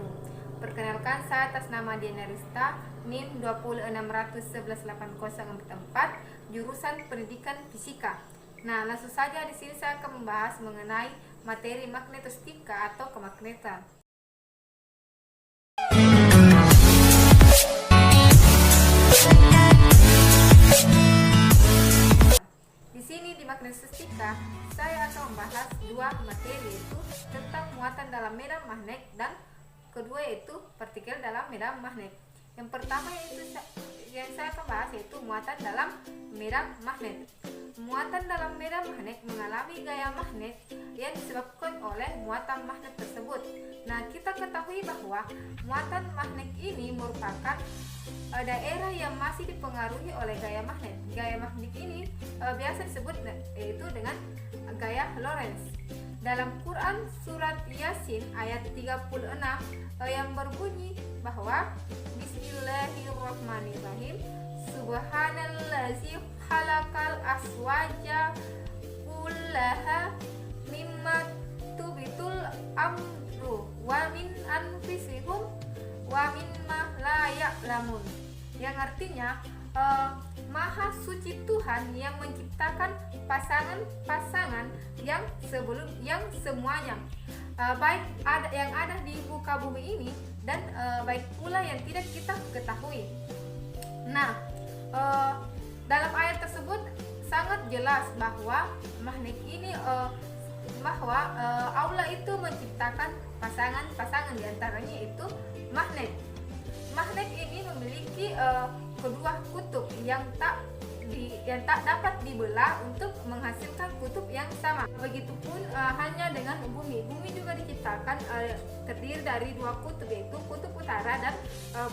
wabarakatuh. Perkenalkan, saya atas nama Diana Rista, NIM 2616804, jurusan Pendidikan Fisika. Nah, langsung saja di sini saya akan membahas mengenai materi magnetostika atau kemagnetan. Di sini di magnetostika saya akan membahas dua materi, yaitu tentang muatan dalam medan magnet dan kedua yaitu partikel dalam medan magnet. Yang pertama yaitu yang saya akan bahas yaitu muatan dalam medan magnet. Muatan dalam medan magnet mengalami gaya magnet yang disebabkan oleh muatan magnet tersebut. Nah, kita ketahui bahwa muatan magnet ini merupakan daerah yang masih dipengaruhi oleh gaya magnet. Gaya magnet ini biasa disebut yaitu dengan gaya Lorentz. Dalam Quran surat Yasin ayat 36 yang berbunyi bahwa Bismillahirrahmanirrahim, Subhanallazi khalaqal aswaja kullaha mimma tubitul amru wa min anfusihum wa mimma la ya'lamun, yang artinya Maha suci Tuhan yang menciptakan pasangan-pasangan yang semuanya baik yang ada di muka bumi ini dan baik pula yang tidak kita ketahui. Nah, dalam ayat tersebut sangat jelas bahwa magnet ini bahwa Allah itu menciptakan pasangan-pasangan, diantaranya itu magnet. Magnet ini memiliki kedua kutub yang tak dapat dibelah untuk menghasilkan kutub yang sama. Begitupun hanya dengan bumi. Bumi juga diciptakan terdiri dari dua kutub, yaitu kutub utara dan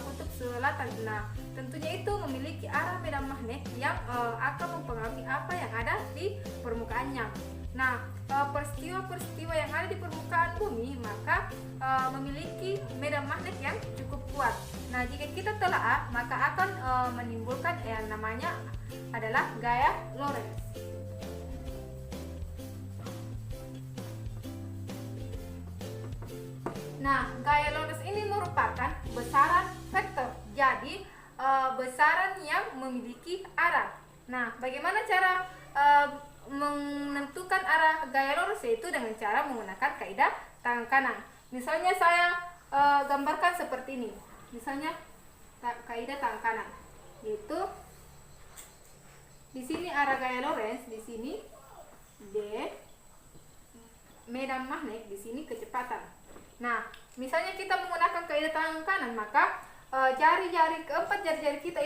kutub selatan. Nah, tentunya itu memiliki arah medan magnet yang akan mempengaruhi apa yang ada di permukaannya. Nah, peristiwa-peristiwa yang ada di permukaan bumi maka memiliki medan magnet yang cukup kuat. Nah, jika kita telaah maka akan menimbulkan yang namanya adalah gaya Lorentz. Nah, gaya Lorentz ini merupakan besaran vektor. Jadi, besaran yang memiliki arah. Nah, bagaimana cara menentukan arah gaya Lorentz? Yaitu dengan cara menggunakan kaidah tangan kanan. Misalnya saya gambarkan seperti ini. Misalnya kaidah tangan kanan, yaitu di sini arah gaya Lorentz, di sini D, medan magnet, di sini kecepatan. Nah, misalnya kita menggunakan kaidah tangan kanan, maka keempat jari-jari kita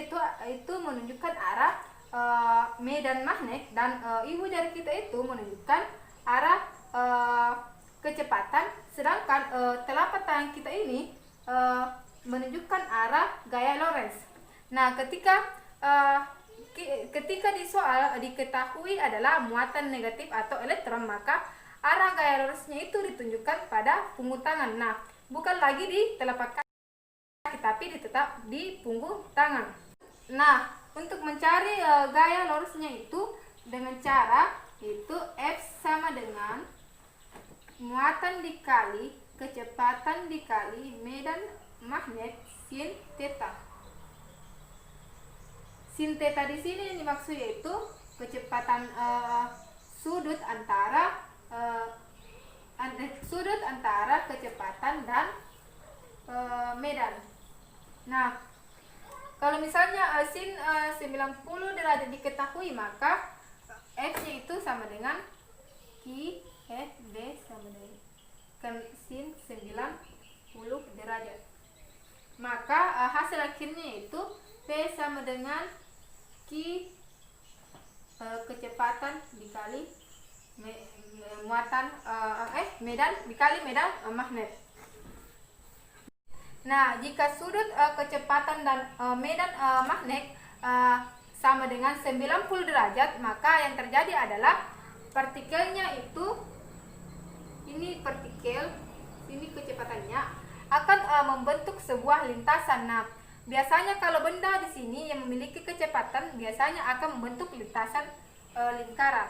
itu menunjukkan arah medan magnet dan ibu jari kita itu menunjukkan arah kecepatan, sedangkan telapak tangan kita ini menunjukkan arah gaya Lorentz. Nah, ketika di soal diketahui adalah muatan negatif atau elektron, maka arah gaya Lorentz-nya itu ditunjukkan pada punggung tangan. Nah, bukan lagi di telapak kaki, tapi tetap di punggung tangan. Nah, untuk mencari gaya Lorentz-nya itu dengan cara itu F sama dengan muatan dikali kecepatan dikali medan magnet sin theta. Sin theta di sini yang dimaksud yaitu kecepatan sudut antara kecepatan dan medan. Nah, kalau misalnya sin 90 derajat diketahui, maka F-nya itu sama dengan Q F D sama dengan sin 90 derajat. Maka hasil akhirnya itu P sama dengan Q kecepatan dikali medan dikali medan magnet. Nah, jika sudut kecepatan dan medan magnet sama dengan 90 derajat, maka yang terjadi adalah partikelnya itu, ini partikel, ini kecepatannya akan membentuk sebuah lintasan. Nah, biasanya kalau benda di sini yang memiliki kecepatan biasanya akan membentuk lintasan lingkaran.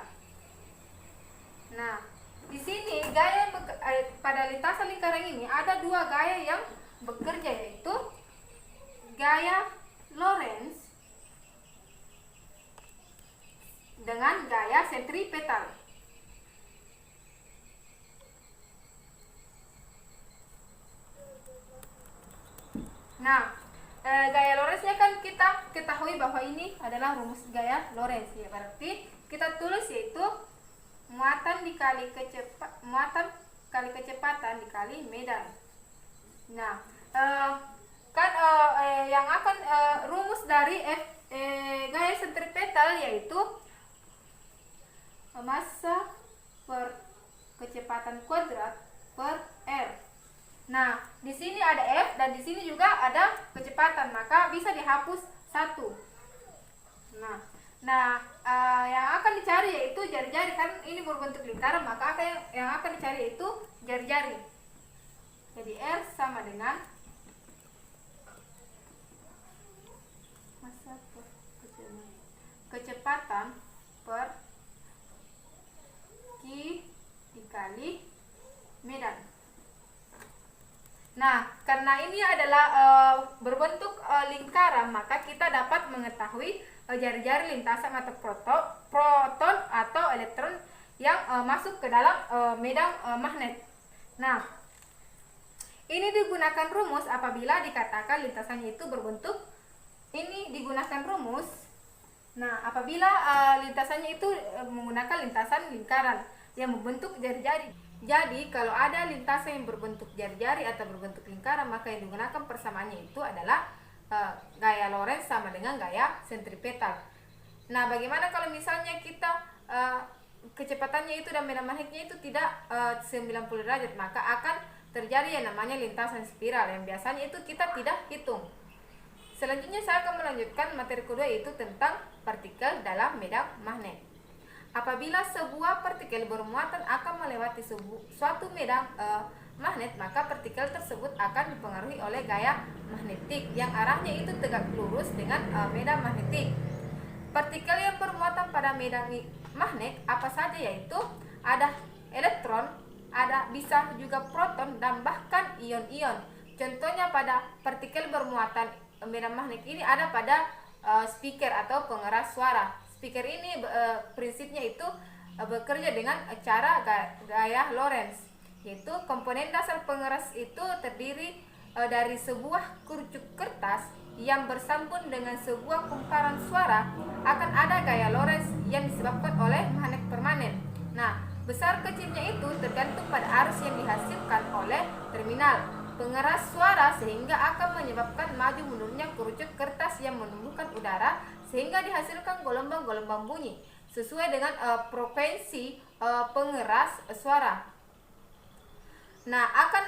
Nah, di sini gaya pada lintasan lingkaran ini ada dua gaya yang bekerja, yaitu gaya Lorentz dengan gaya sentripetal. Nah, gaya Lorentz-nya kan kita ketahui bahwa ini adalah rumus gaya Lorentz, ya. Berarti kita tulis yaitu muatan kali kecepatan dikali medan. Nah, yang akan rumus dari gaya sentripetal yaitu massa per kecepatan kuadrat per R. Nah, di sini ada F dan di sini juga ada kecepatan, maka bisa dihapus satu. Nah, yang akan dicari yaitu jari-jari, kan ini berbentuk lingkaran, maka yang akan dicari yaitu jari-jari. Jadi R sama dengan massa per kecepatan per Q dikali medan. Nah, karena ini adalah berbentuk lingkaran, maka kita dapat mengetahui jari-jari lintasan atau proton atau elektron yang masuk ke dalam medan magnet. Nah, ini digunakan rumus apabila dikatakan lintasannya itu berbentuk, ini digunakan rumus. Nah, apabila lintasannya itu menggunakan lintasan lingkaran yang membentuk jari-jari. Jadi, kalau ada lintasan yang berbentuk jari-jari atau berbentuk lingkaran, maka yang digunakan persamaannya itu adalah gaya Lorentz sama dengan gaya sentripetal. Nah, bagaimana kalau misalnya kita kecepatannya itu dan medan magnetnya itu tidak 90 derajat, maka akan terjadi yang namanya lintasan spiral yang biasanya itu kita tidak hitung. Selanjutnya saya akan melanjutkan materi kedua, yaitu tentang partikel dalam medan magnet. Apabila sebuah partikel bermuatan akan melewati suatu medan magnet, maka partikel tersebut akan dipengaruhi oleh gaya magnetik yang arahnya itu tegak lurus dengan medan magnetik. Partikel yang bermuatan pada medan magnet apa saja, yaitu ada elektron, ada bisa juga proton dan bahkan ion-ion. Contohnya pada partikel bermuatan medan magnet ini ada pada speaker atau pengeras suara. Speaker ini prinsipnya itu bekerja dengan cara gaya Lorentz, yaitu komponen dasar pengeras itu terdiri dari sebuah kerucut kertas yang bersambung dengan sebuah kumparan suara. Akan ada gaya Lorentz yang disebabkan oleh magnet permanen. Nah, besar kecilnya itu tergantung pada arus yang dihasilkan oleh terminal pengeras suara, sehingga akan menyebabkan maju mundurnya kerucut kertas yang menumbuhkan udara sehingga dihasilkan gelombang-gelombang bunyi sesuai dengan frekuensi pengeras suara. Nah, akan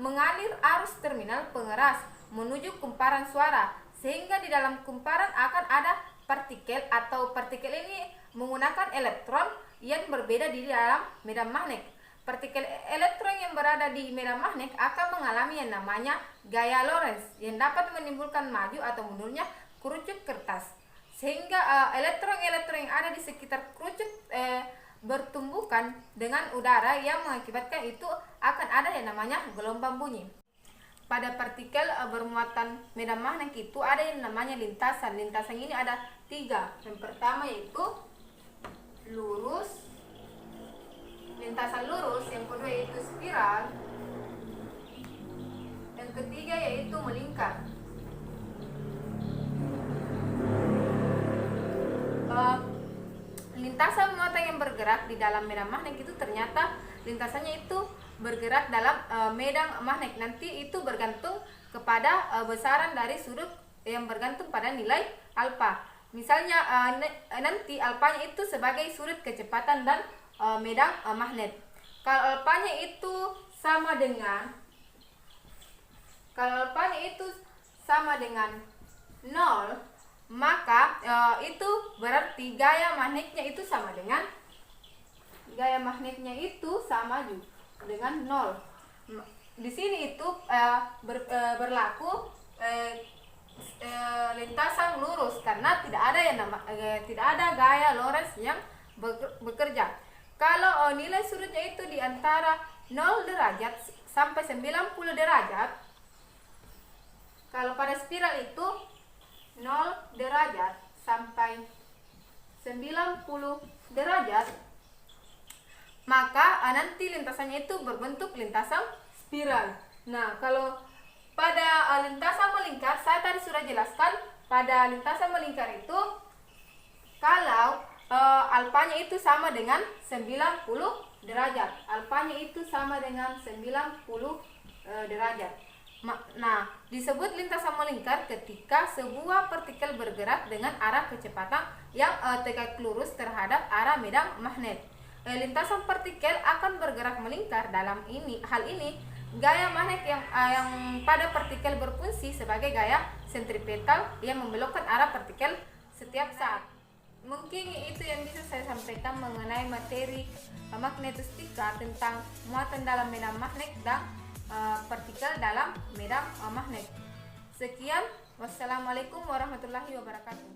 mengalir arus terminal pengeras menuju kumparan suara, sehingga di dalam kumparan akan ada partikel, atau partikel ini menggunakan elektron yang berbeda di dalam medan magnet. Partikel elektron yang berada di medan magnet akan mengalami yang namanya gaya Lorentz yang dapat menimbulkan maju atau mundurnya kerucut kertas, sehingga elektron-elektron yang ada di sekitar kerucut bertumbukan dengan udara yang mengakibatkan itu akan ada yang namanya gelombang bunyi. Pada partikel bermuatan medan magnet itu ada yang namanya lintasan. Lintasan ini ada 3. Yang pertama yaitu lurus, lintasan lurus. Yang kedua yaitu spiral. Yang ketiga yaitu melingkar. Lintasan muatan yang bergerak di dalam medan magnet itu ternyata lintasannya itu bergerak dalam medan magnet. Nanti itu bergantung kepada besaran dari sudut yang bergantung pada nilai alfa. Misalnya nanti alfanya itu sebagai sudut kecepatan dan medan magnet. Kalau alfanya itu sama dengan 0, maka itu berarti gaya magnetnya itu sama dengan dengan 0. Di sini itu berlaku lintasan lurus karena tidak ada gaya Lorentz yang bekerja. Kalau nilai sudutnya itu di antara 0 derajat sampai 90 derajat, spiral itu 0 derajat sampai 90 derajat, maka nanti lintasannya itu berbentuk lintasan spiral. Nah, kalau pada lintasan melingkar, saya tadi sudah jelaskan, pada lintasan melingkar itu kalau alfanya itu sama dengan 90 derajat. Alfanya itu sama dengan 90 derajat. Nah, disebut lintasan melingkar ketika sebuah partikel bergerak dengan arah kecepatan yang tegak lurus terhadap arah medan magnet. Lintasan partikel akan bergerak melingkar. Dalam hal ini, gaya magnet yang pada partikel berfungsi sebagai gaya sentripetal yang membelokkan arah partikel setiap saat. Mungkin itu yang bisa saya sampaikan mengenai materi magnetistika tentang muatan dalam medan magnet dan partikel dalam medan magnet. Sekian, wassalamualaikum warahmatullahi wabarakatuh.